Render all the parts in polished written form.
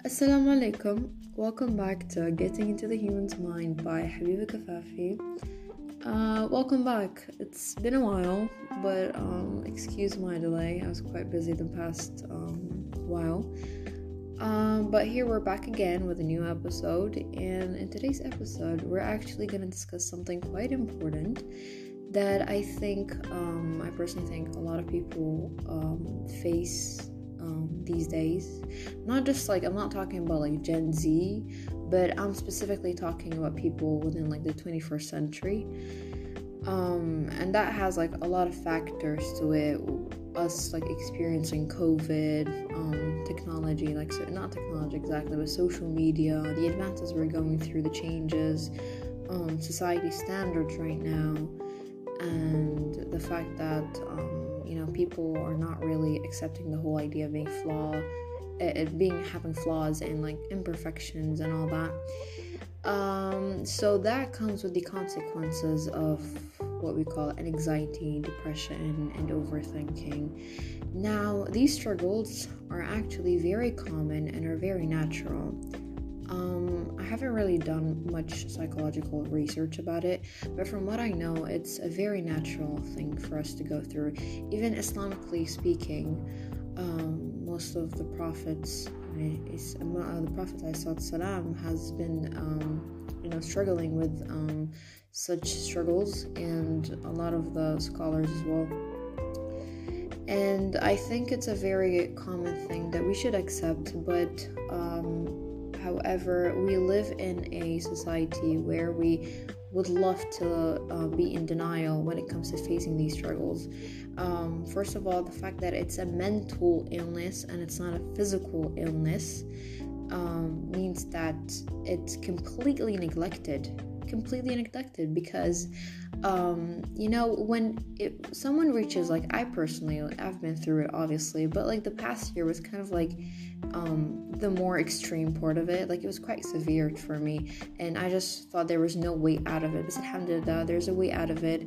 Assalamu alaikum. Welcome back to Getting into the Human's Mind by Habiba Kafafi. Welcome back. It's been a while, but excuse my delay. I was quite busy the past while. But here we're back again with a new episode, and in today's episode, we're actually going to discuss something quite important that I personally think a lot of people face these days. Not just I'm not talking about Gen Z, but I'm specifically talking about people within the 21st century. And that has a lot of factors to it. Us experiencing COVID, technology, so not technology exactly, but social media, the advances we're going through, the changes, society standards right now, and the fact that people are not really accepting the whole idea of being having flaws and imperfections and all that. So that comes with the consequences of what we call anxiety, depression, and overthinking. Now, these struggles are actually very common and are very natural. I haven't really done much psychological research about it, but from what I know, it's a very natural thing for us to go through. Even Islamically speaking, most of the prophets, the Prophet ﷺ has been, struggling with such struggles, and a lot of the scholars as well. And I think it's a very common thing that we should accept, but however, we live in a society where we would love to be in denial when it comes to facing these struggles. First of all, the fact that it's a mental illness and it's not a physical illness means that it's completely neglected because when someone reaches I personally, I've been through it obviously, but the past year was kind of the more extreme part of it. It was quite severe for me, and I just thought there was no way out of it. But alhamdulillah, there's a way out of it.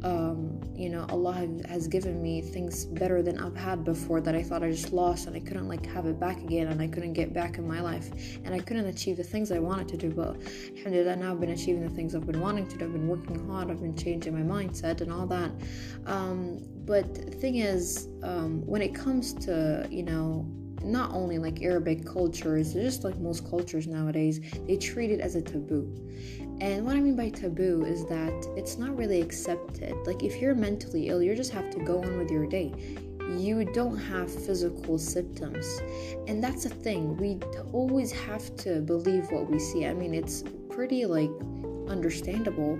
Allah has given me things better than I've had before that I thought I just lost, and I couldn't have it back again, and I couldn't get back in my life, and I couldn't achieve the things I wanted to do. But alhamdulillah, now I've been achieving the things I've been wanting to do. I've been working hard, I've been changing my mindset and all that. But the thing is, when it comes to not only Arabic cultures, just most cultures nowadays, they treat it as a taboo. And what I mean by taboo is that it's not really accepted. If you're mentally ill, you just have to go on with your day. You don't have physical symptoms, and that's a thing. We always have to believe what we see. I mean, it's pretty understandable,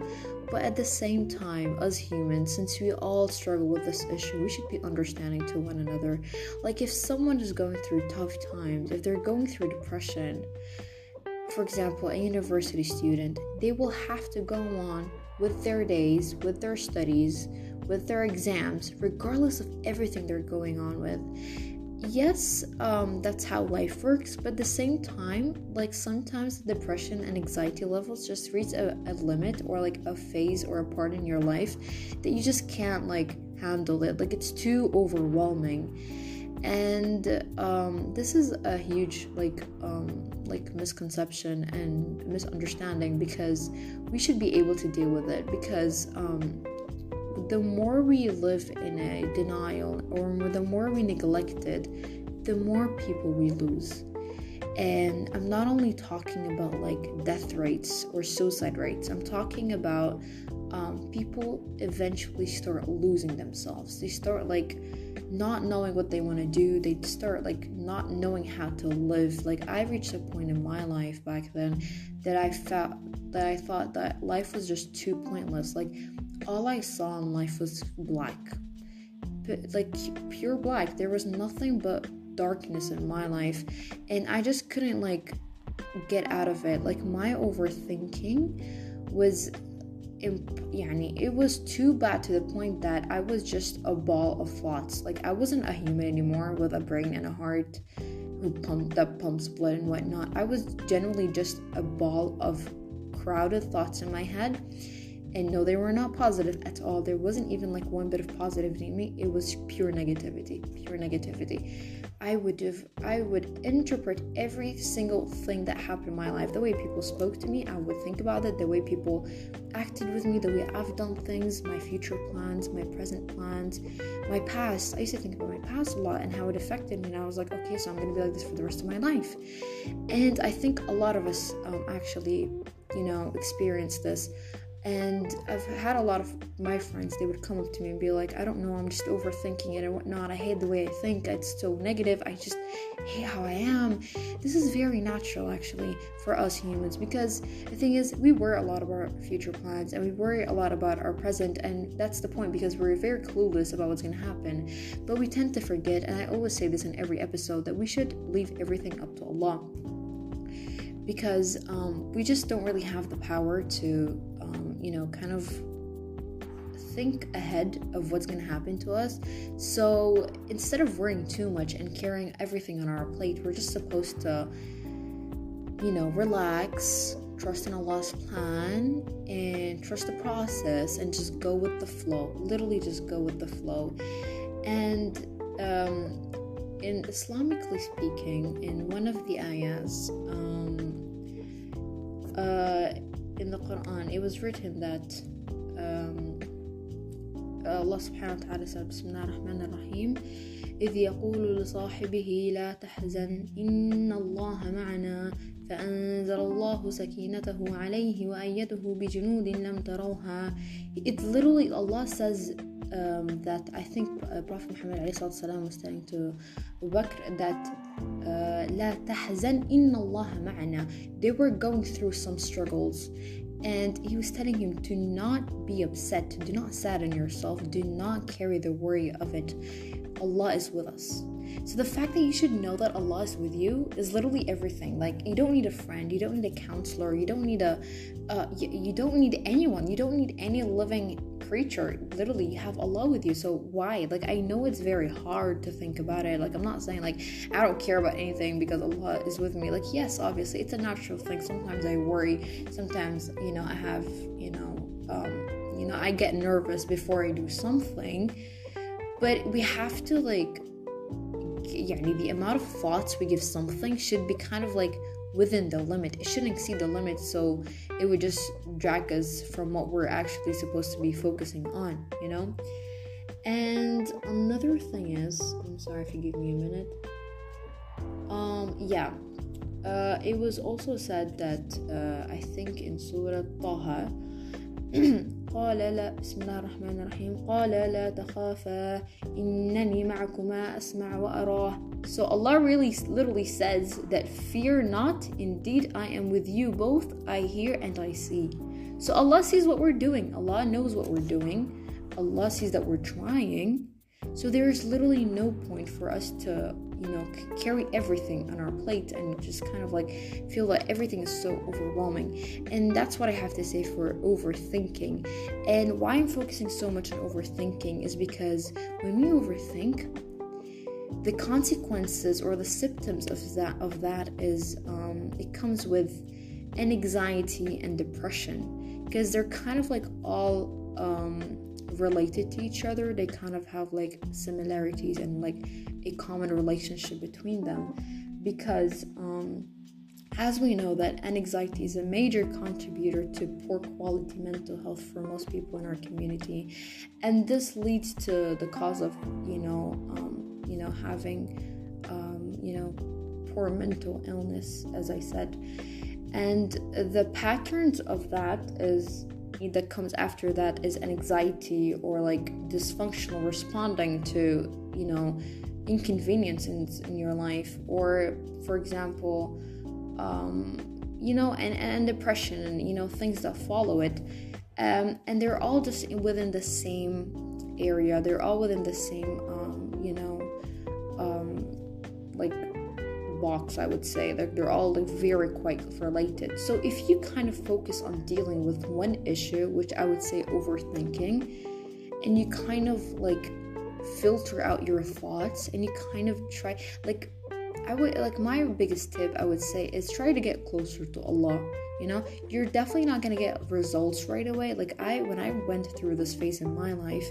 but at the same time, as humans, since we all struggle with this issue, we should be understanding to one another. If someone is going through tough times, if they're going through depression, for example, a university student, they will have to go on with their days, with their studies, with their exams, regardless of everything they're going on with. Yes, that's how life works, but at the same time, sometimes the depression and anxiety levels just reach a limit, or a phase or a part in your life that you just can't handle it. It's too overwhelming. And this is a huge misconception and misunderstanding, because we should be able to deal with it, because the more we live in a denial, or the more we neglect it, the more people we lose. And I'm not only talking about death rates or suicide rates. I'm talking about people eventually start losing themselves. They start not knowing what they want to do. They start not knowing how to live. I reached a point in my life back then that I thought that life was just too pointless. All I saw in life was black, pure black. There was nothing but darkness in my life, and I just couldn't get out of it. My overthinking was it was too bad, to the point that I was just a ball of thoughts. I wasn't a human anymore with a brain and a heart that pumps blood and whatnot. I was generally just a ball of crowded thoughts in my head, And no, they were not positive at all. There wasn't even like one bit of positivity in me. It was pure negativity. I would interpret every single thing that happened in my life. The way people spoke to me, I would think about it. The way people acted with me, the way I've done things, my future plans, my present plans, my past. I used to think about my past a lot and how it affected me. And I was like, okay, so I'm going to be like this for the rest of my life. And I think a lot of us actually, experience this. And I've had a lot of my friends, they would come up to me and be like, I don't know, I'm just overthinking it and whatnot. I hate the way I think. It's so negative. I just hate how I am. This is very natural, actually, for us humans, because the thing is, we worry a lot about our future plans and we worry a lot about our present. And that's the point, because we're very clueless about what's going to happen. But we tend to forget, and I always say this in every episode, that we should leave everything up to Allah. Because we just don't really have the power to kind of think ahead of what's going to happen to us. So instead of worrying too much and carrying everything on our plate, we're just supposed to, relax, trust in Allah's plan, and trust the process, and just go with the flow. Literally just go with the flow. And in Islamically speaking, in one of the ayahs, in the Quran, it was written that Allah subhanahu wa ta'ala said, Bismillah ar-Rahman ar-Rahim, إذ يقول لصاحبه لا تحزن إن الله معنا فأنزل الله سكينته عليه وأيده بجنود لم تروها. It literally, Allah says that, I think Prophet Muhammad ﷺ was telling to Abu Bakr that لا تحزن إن الله معنا. They were going through some struggles, and he was telling him to not be upset, do not sadden yourself, do not carry the worry of it. Allah is with us. So the fact that you should know that Allah is with you is literally everything. Like, you don't need a friend, you don't need a counselor, you don't need you don't need anyone, you don't need any living creature. Literally, you have Allah with you. So why? Like, I know it's very hard to think about it. Like, I'm not saying like I don't care about anything because Allah is with me. Like, yes, obviously it's a natural thing. Sometimes I worry, sometimes I have I get nervous before I do something. But we have to the amount of thoughts we give something should be kind of like within the limit. It shouldn't exceed the limit, so it would just drag us from what we're actually supposed to be focusing on, And another thing is, I'm sorry if you give me a minute. It was also said that I think in Surah Taha, قال لا بسم الله الرحمن الرحيم قال لا تخافا إنني معكما أسمع وأراه. So Allah really literally says that fear not, indeed I am with you both, I hear and I see. So Allah sees what we're doing, Allah knows what we're doing, Allah sees that we're trying. So there's literally no point for us to carry everything on our plate and just kind of feel that everything is so overwhelming. And that's what I have to say for overthinking. And why I'm focusing so much on overthinking is because when we overthink, the consequences or the symptoms of that is it comes with an anxiety and depression, because they're kind of all related to each other. They kind of have similarities and a common relationship between them, because as we know that anxiety is a major contributor to poor quality mental health for most people in our community, and this leads to the cause of having poor mental illness, as I said. And the patterns of that comes after that is anxiety or dysfunctional responding to inconvenience in your life, or for example and depression and things that follow it, and they're all just within the same area. They're all within the same box, I would say. They're all very quite related. So if you kind of focus on dealing with one issue, which I would say overthinking, and you kind of filter out your thoughts, and you kind of try, I would like, my biggest tip I would say is try to get closer to Allah. You're definitely not gonna get results right away. Like when I went through this phase in my life,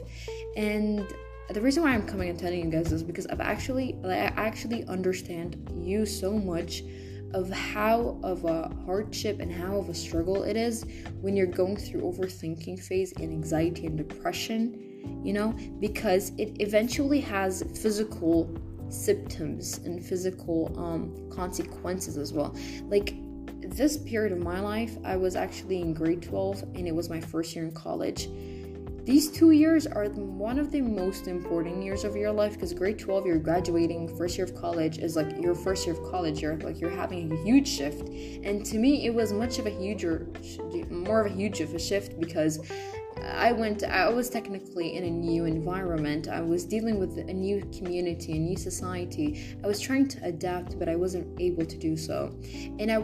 and the reason why I'm coming and telling you guys this, because I actually understand you so much of how of a hardship and how of a struggle it is when you're going through overthinking phase and anxiety and depression, because it eventually has physical symptoms and physical consequences as well. Like this period of my life, I was actually in grade 12 and it was my first year in college. These 2 years are one of the most important years of your life, because grade 12, you're graduating. First year of college is like your first year of college. You're having a huge shift. And to me, it was more of a huge of a shift, because I was technically in a new environment. I was dealing with a new community, a new society. I was trying to adapt, but I wasn't able to do so. And I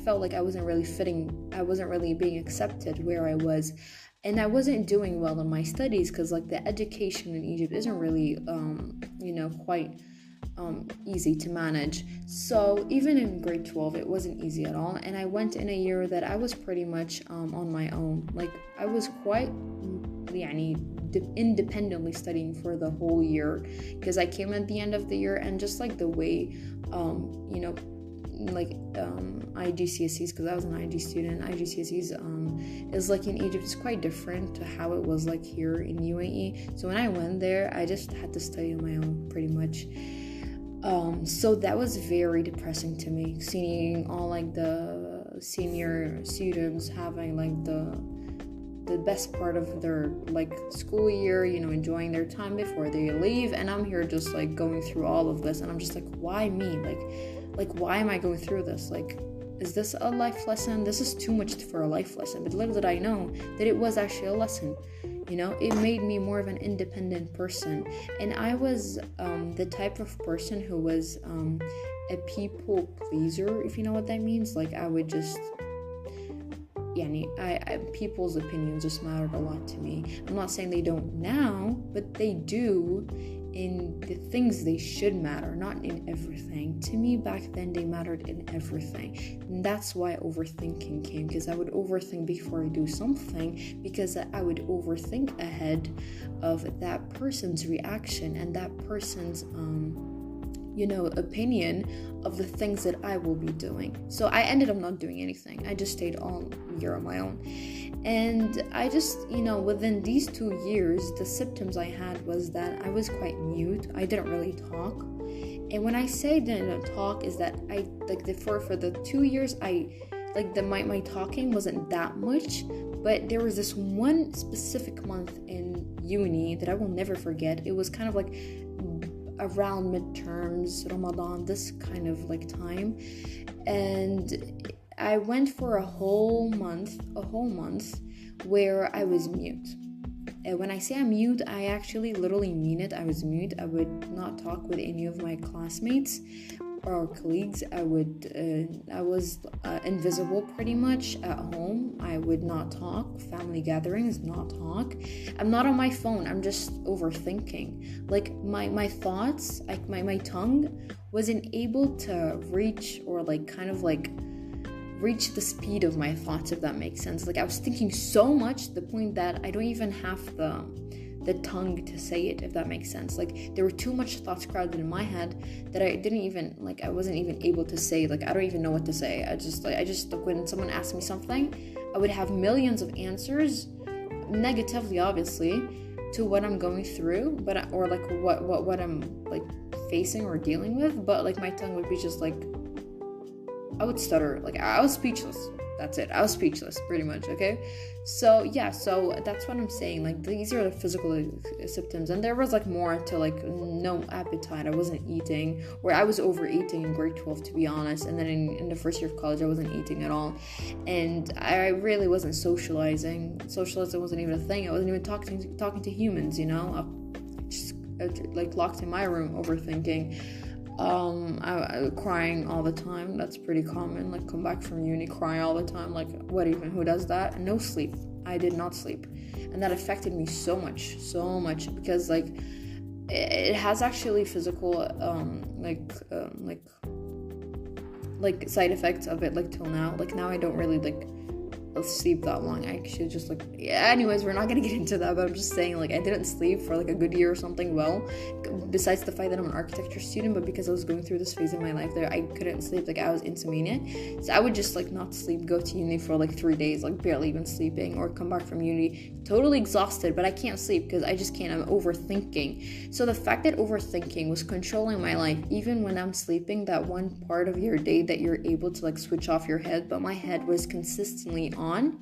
felt like I wasn't really fitting. I wasn't really being accepted where I was. And I wasn't doing well in my studies, because like the education in Egypt isn't really, quite easy to manage. So even in grade 12, it wasn't easy at all. And I went in a year that I was pretty much on my own. Like I was quite, independently studying for the whole year, because I came at the end of the year, and just like the way, IGCSEs, because I was an IG student. IGCSEs is like in Egypt, it's quite different to how it was like here in UAE. So when I went there, I just had to study on my own pretty much. So that was very depressing to me, seeing all like the senior students having like the best part of their like school year, enjoying their time before they leave, and I'm here just like going through all of this, and I'm just like, why me? Like why am I going through this? Like, is this a life lesson? This is too much for a life lesson. But little did I know that it was actually a lesson. It made me more of an independent person. And I was the type of person who was a people pleaser, if you know what that means. Like I would just, people's opinions just mattered a lot to me. I'm not saying they don't now, but they do in the things they should matter, not in everything. To me, back then, they mattered in everything. And that's why overthinking came, because I would overthink before I do something, because I would overthink ahead of that person's reaction and that person's opinion of the things that I will be doing. So I ended up not doing anything. I just stayed all year on my own. And I just, within these 2 years, the symptoms I had was that I was quite mute. I didn't really talk. And when I say didn't talk, is that I, for the 2 years, my talking wasn't that much. But there was this one specific month in uni that I will never forget. It was kind of like around midterms, Ramadan, this kind of like time. And I went for a whole month where I was mute. And when I say I'm mute, I actually literally mean it. I was mute. I would not talk with any of my classmates or colleagues. I was invisible pretty much at home. I would not talk. Family gatherings, not talk. I'm not on my phone. I'm just overthinking. Like my thoughts, like my tongue wasn't able to reach or reach the speed of my thoughts, if that makes sense. Like I was thinking so much to the point that I don't even have the tongue to say it, if that makes sense. Like there were too much thoughts crowded in my head that I wasn't even able to say, like I don't even know what to say. I just when someone asked me something, I would have millions of answers, negatively obviously, to what I'm going through, or what I'm like facing or dealing with, but like my tongue would be just like, I would stutter. Like I was speechless. That's it. I was speechless pretty much. Okay. So that's what I'm saying. Like these are the physical symptoms, and there was like more to like no appetite. I wasn't eating, or I was overeating in grade 12 to be honest. And then in the first year of college, I wasn't eating at all, and I really wasn't socializing. Socializing wasn't even a thing. I wasn't even talking to humans. I just like locked in my room, overthinking. I crying all the time. That's pretty common. Like come back from uni, cry all the time. Like who does that? No sleep. I did not sleep, and that affected me so much because like it has actually physical like side effects of it, like till now. Like now I don't really like sleep that long. I actually just like, yeah, anyways, we're not gonna get into that, but I'm just saying, like, I didn't sleep for like a good year or something, well, besides the fact that I'm an architecture student, but because I was going through this phase in my life that I couldn't sleep, like I was insomniac, so I would just like not sleep, go to uni for like 3 days, like barely even sleeping, or come back from uni totally exhausted, but I can't sleep because I just can't. I'm overthinking. So the fact that overthinking was controlling my life, even when I'm sleeping, that one part of your day that you're able to like switch off your head, but my head was consistently on.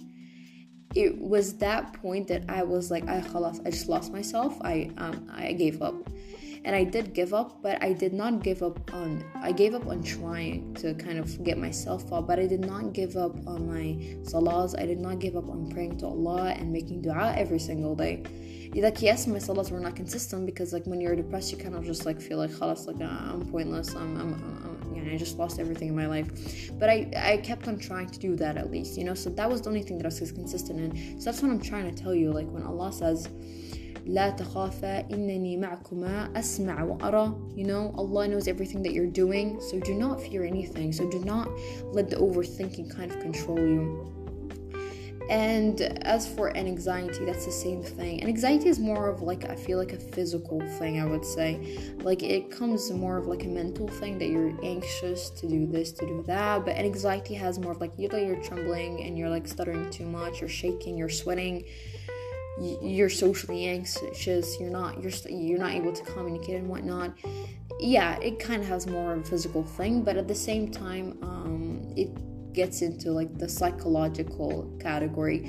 It was that point that I was like, I just lost myself. I gave up. And I did give up, but I did not give up on, I gave up on trying to kind of get myself up, but I did not give up on my salahs. I did not give up on praying to Allah and making dua every single day. Like, yes, my salahs were not consistent, because like when you're depressed, you kind of just like feel like, khalas, like I'm pointless. I just lost everything in my life. But I kept on trying to do that at least, so that was the only thing that I was consistent in. So that's what I'm trying to tell you. Like when Allah says, لا تخافا إنني معكما أسمع وأرى, Allah knows everything that you're doing, so do not fear anything. So do not let the overthinking kind of control you. And as for an anxiety, that's the same thing. And anxiety is more of like, I feel like a physical thing, I would say. Like it comes more of like a mental thing, that you're anxious to do this, to do that. But anxiety has more of like, you're trembling and you're like stuttering too much, you're shaking, you're sweating, you're socially anxious, you're not able to communicate and whatnot. Yeah, it kind of has more of a physical thing, but at the same time, it gets into like the psychological category,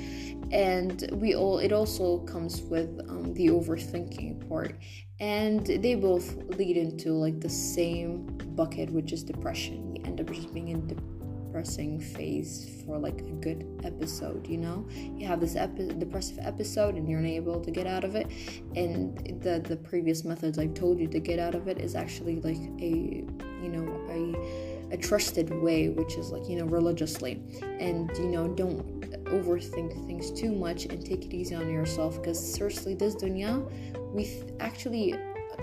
and it also comes with the overthinking part, and they both lead into like the same bucket, which is depression. We end up just being in depressing phase for like a good episode. You have this depressive episode and you're unable to get out of it, and the previous methods I've told you to get out of it is actually like a trusted way, which is like religiously. And don't overthink things too much, and take it easy on yourself, because seriously, this dunya, we actually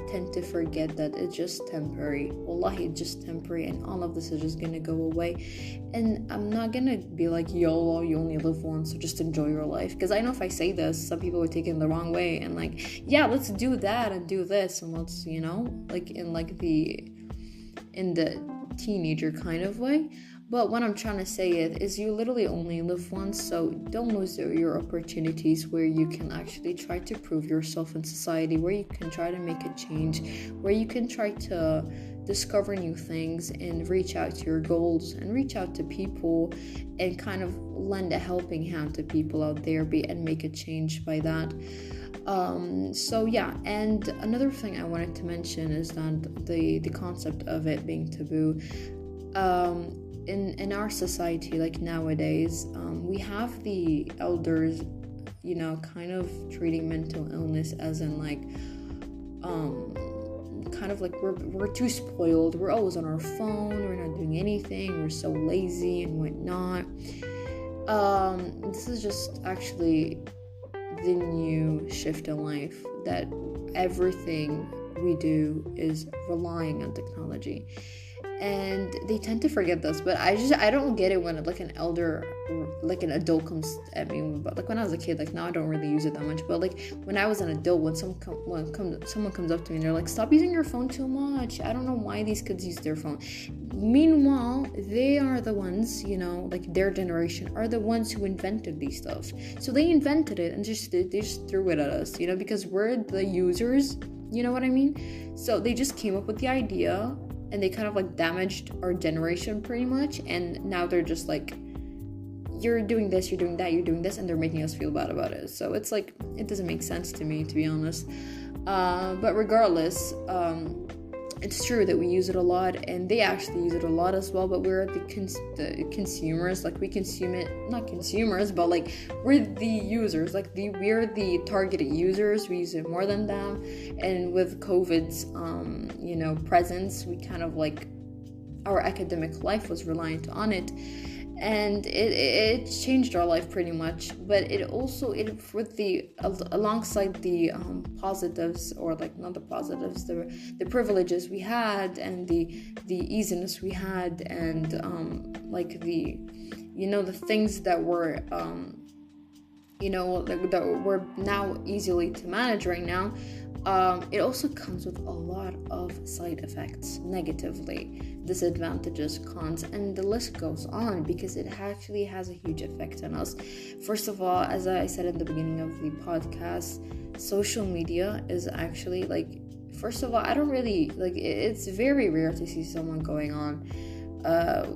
tend to forget that it's just temporary. Wallahi, it's just temporary, and all of this is just gonna go away. And I'm not gonna be like, YOLO, you only live once, so just enjoy your life, because I know if I say this, some people would take it the wrong way, and like, yeah, let's do that and do this, and let's like in the teenager kind of way. But what I'm trying to say is you literally only live once, so don't lose your opportunities where you can actually try to prove yourself in society, where you can try to make a change, where you can try to discover new things and reach out to your goals and reach out to people and kind of lend a helping hand to people out there and make a change by that. So yeah, and another thing I wanted to mention is that the concept of it being taboo. In our society, like nowadays, we have the elders, kind of treating mental illness as in like, kind of like we're too spoiled. We're always on our phone. We're not doing anything. We're so lazy and whatnot. This is just actually the new shift in life, that everything we do is relying on technology. And they tend to forget this, but I don't get it when like an elder, like an adult comes at me. But like when I was a kid, like now I don't really use it that much, but like when I was an adult, when someone comes up to me and they're like, stop using your phone too much, I don't know why these kids use their phone. Meanwhile, they are the ones, like their generation are the ones who invented these stuff. So they invented it and they just threw it at us, because we're the users, you know what I mean? So they just came up with the idea, and they kind of like damaged our generation pretty much, and now they're just like, you're doing this, you're doing that, you're doing this, and they're making us feel bad about it. So it's like, it doesn't make sense to me, to be honest. But regardless, it's true that we use it a lot, and they actually use it a lot as well, but we're the consumers. Like we consume it, not consumers, but like we're the users, like we're the targeted users. We use it more than them. And with COVID's presence, we kind of like, our academic life was reliant on it. and it changed our life pretty much. But it also, alongside the positives, or like not the positives, the privileges we had, and the easiness we had, and like the things that were that we're now easily to manage right now, it also comes with a lot of side effects, negatively, disadvantages, cons, and the list goes on, because it actually has a huge effect on us. First of all, as I said in the beginning of the podcast, social media is actually first of all, I don't really it's very rare to see someone going on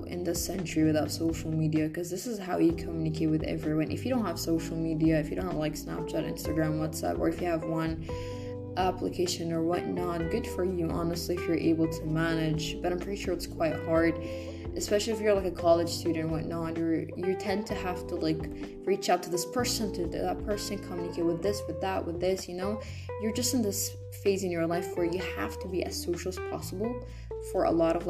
in this century without social media, because this is how you communicate with everyone. If you don't have social media, if you don't have Snapchat, Instagram, WhatsApp, or if you have one application or whatnot, good for you, honestly, if you're able to manage. But I'm pretty sure it's quite hard, especially if you're a college student and whatnot. You tend to have to reach out to this person, to that person, communicate with this, with that, with this. You're just in this phase in your life where you have to be as social as possible for a lot of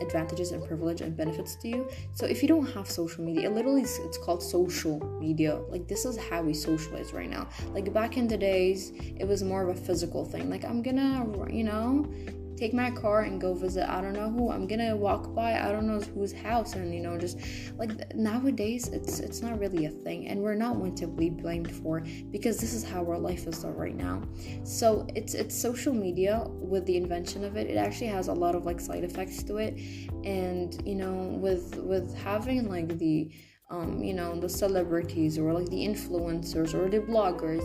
advantages and privilege and benefits to you. So if you don't have social media, it's called social media. This is how we socialize right now. Back in the days, it was more of a physical thing. I'm gonna take my car and go visit I don't know who. I'm gonna walk by I don't know whose house, and just nowadays it's not really a thing, and we're not one to be blamed for, because this is how our life is right now. So it's social media. With the invention of it actually has a lot of side effects to it, and with having the celebrities, or the influencers, or the bloggers,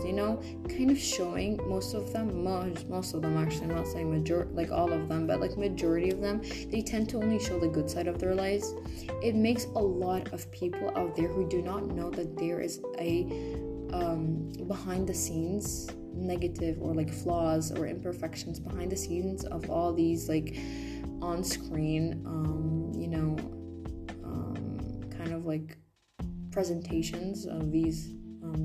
kind of showing most of them actually, I'm not saying all of them, but majority of them, they tend to only show the good side of their lives. It makes a lot of people out there who do not know that there is a behind the scenes negative, or flaws or imperfections behind the scenes of all these on screen kind of presentations of these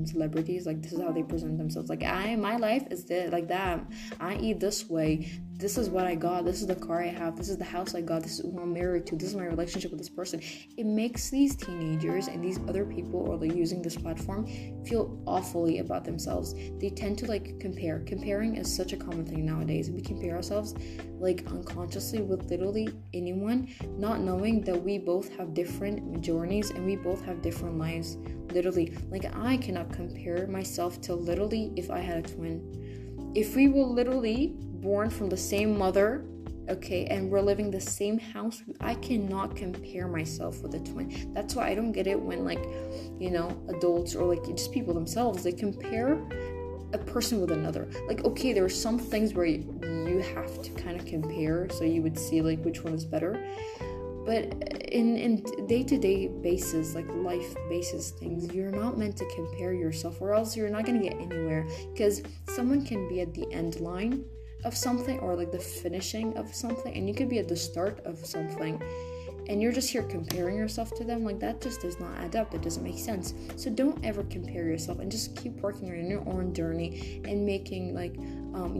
celebrities. This is how they present themselves. My life is that. I eat this way. This is what I got. This is the car I have. This is the house I got. This is who I'm married to. This is my relationship with this person. It makes these teenagers and these other people, or using this platform, feel awfully about themselves. They tend to compare. Comparing is such a common thing nowadays. We compare ourselves unconsciously with literally anyone, not knowing that we both have different journeys and we both have different lives. Literally, I cannot compare myself to literally if I had a twin. If we were literally born from the same mother, okay, and we're living the same house, I cannot compare myself with a twin. That's why I don't get it when adults, or just people themselves, they compare a person with another. Okay, there are some things where you have to kind of compare, so you would see which one is better. But in day-to-day basis, life basis things, you're not meant to compare yourself, or else you're not going to get anywhere, because someone can be at the end line of something, or the finishing of something, and you could be at the start of something, and you're just here comparing yourself to them. That just does not add up. That doesn't make sense. So don't ever compare yourself, and just keep working on your own journey and making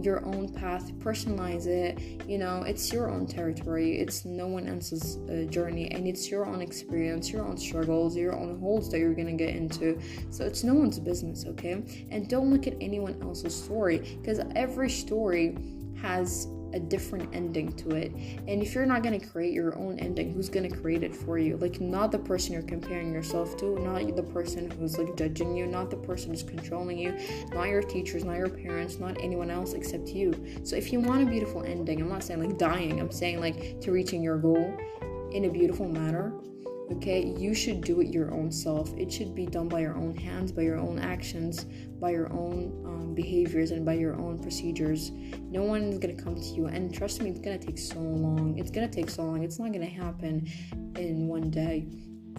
your own path. Personalize it. It's your own territory. It's no one else's journey, and it's your own experience, your own struggles, your own holes that you're gonna get into. So it's no one's business, okay? And don't look at anyone else's story, because every story has a different ending to it. And if you're not going to create your own ending, who's going to create it for you? Not the person you're comparing yourself to, not the person who's judging you, not the person who's controlling you, not your teachers, not your parents, not anyone else except you. So if you want a beautiful ending, I'm not saying dying, I'm saying to reaching your goal in a beautiful manner, okay, you should do it your own self. It should be done by your own hands, by your own actions, by your own behaviors, and by your own procedures. No one is going to come to you, and trust me, it's going to take so long. It's not going to happen in one day.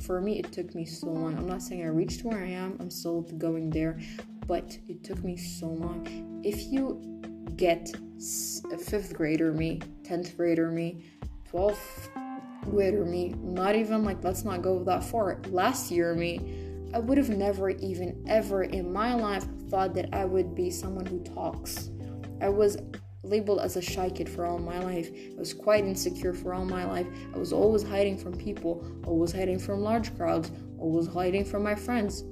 For me, it took me so long. I'm not saying I reached where I am. I'm still going there, but it took me so long. If you get a 5th grader me, 10th grader me, 12th grader me, not even let's not go that far, last year me, I would have never even ever in my life thought that I would be someone who talks. I was labeled as a shy kid for all my life. I was quite insecure for all my life. I was always hiding from people, always hiding from large crowds, always hiding from my friends.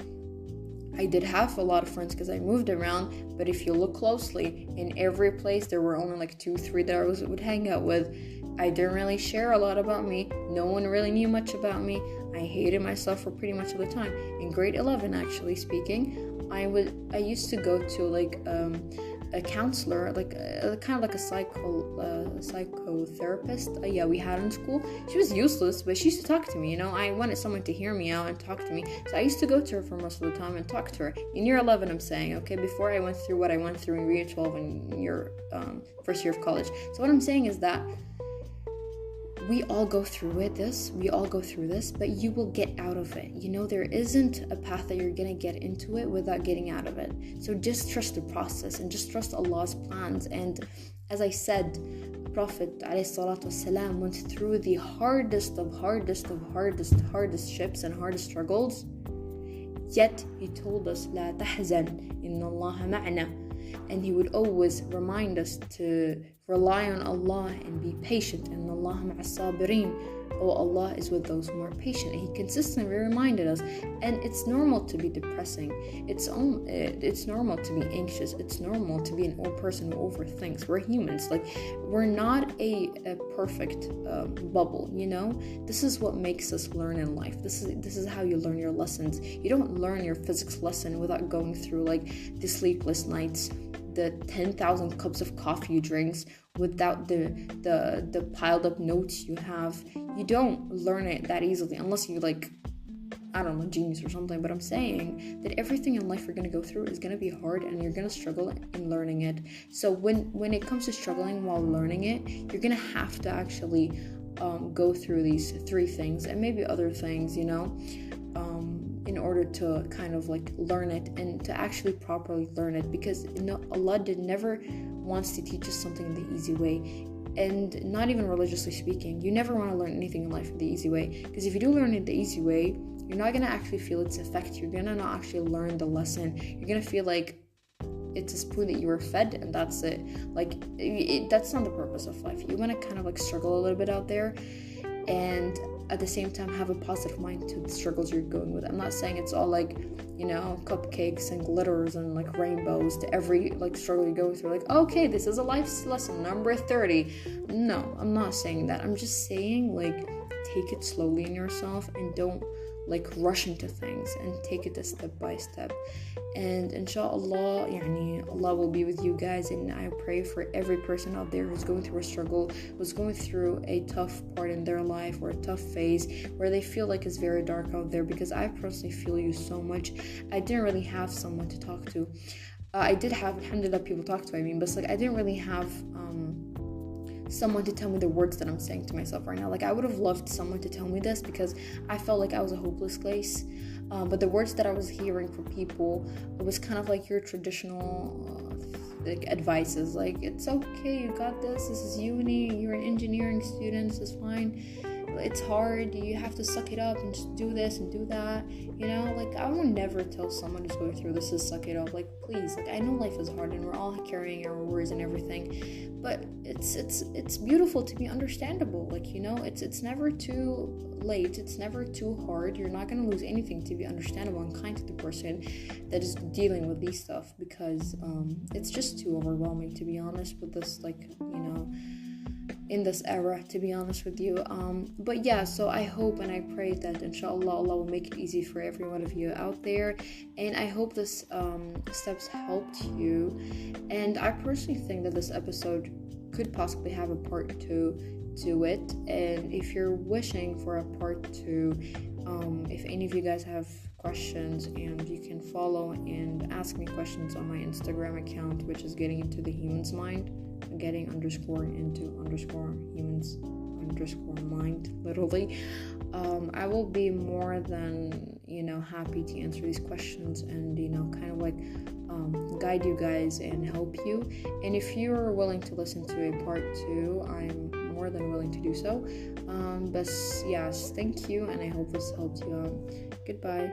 I did have a lot of friends because I moved around, but if you look closely, in every place there were only like 2-3 that I would hang out with. I didn't really share a lot about me. No one really knew much about me. I hated myself for pretty much of the time. In grade 11, actually speaking, I used to go to like a counselor, like kind of like a psychotherapist. Yeah, we had in school. She was useless, but she used to talk to me. I wanted someone to hear me out and talk to me, so I used to go to her for most of the time and talk to her. In year 11, I'm saying, okay, before I went through what I went through in year 12 and your first year of college. So what I'm saying is that we all go through this, but you will get out of it. There isn't a path that you're gonna get into it without getting out of it. So just trust the process and just trust Allah's plans. And as I said, Prophet ﷺ went through the hardest ships and hardest struggles, yet he told us, لا تحزن إن الله معنا. And he would always remind us to rely on Allah and be patient. And Allah ma'as sabirin. Oh, Allah is with those who are patient. And he consistently reminded us. And it's normal to be depressing. It's normal to be anxious. It's normal to be an old person who overthinks. We're humans. We're not a perfect bubble. This is what makes us learn in life. This is how you learn your lessons. You don't learn your physics lesson without going through the sleepless nights, the 10,000 cups of coffee you drink, without the piled up notes you have. You don't learn it that easily unless you genius or something. But I'm saying that everything in life you're going to go through is going to be hard, and you're going to struggle in learning it. So when it comes to struggling while learning it, you're going to have to actually go through these 3 things and maybe other things, in order to kind of learn it and to actually properly learn it. Because Allah never wants to teach us something the easy way. And not even religiously speaking, you never want to learn anything in life the easy way. Because if you do learn it the easy way, you're not going to actually feel its effect. You're going to not actually learn the lesson. You're going to feel like it's a spoon that you were fed and that's it. That's not the purpose of life. You want to kind of struggle a little bit out there, and at the same time have a positive mind to the struggles you're going with. I'm not saying it's all cupcakes and glitters and rainbows to every struggle you go through. Okay, this is a life lesson number 30. No, I'm not saying that. I'm just saying take it slowly in yourself and don't rush into things, and take it step by step. And inshallah, Allah will be with you guys. And I pray for every person out there who's going through a struggle, who's going through a tough part in their life or a tough phase where they feel it's very dark out there, because I personally feel you so much. I didn't really have someone to talk to. I did have, alhamdulillah, people talk to, but I didn't really have someone to tell me the words that I'm saying to myself right now. I would have loved someone to tell me this, because I felt I was a hopeless place. But the words that I was hearing from people, it was kind of your traditional advices. It's okay, you got this is uni, you're an engineering student, this is fine. It's hard, you have to suck it up and just do this and do that. I will never tell someone who's going through this to suck it up. Please, I know life is hard and we're all carrying our worries and everything, but it's beautiful to be understandable. It's never too late, it's never too hard. You're not going to lose anything to be understandable and kind to the person that is dealing with these stuff, because it's just too overwhelming, to be honest, with this in this era, to be honest with you. But yeah, so I hope and I pray that inshallah Allah will make it easy for every one of you out there, and I hope this steps helped you. And I personally think that this episode could possibly have a part 2 to it, and if you're wishing for a part 2, if any of you guys have questions, and you can follow and ask me questions on my Instagram account, which is getting into the human's mind, getting _into_humans_mind, literally. I will be more than happy to answer these questions and kind of guide you guys and help you. And if you're willing to listen to a part 2, I'm more than willing to do so. But yes, thank you, and I hope this helped you out. Goodbye.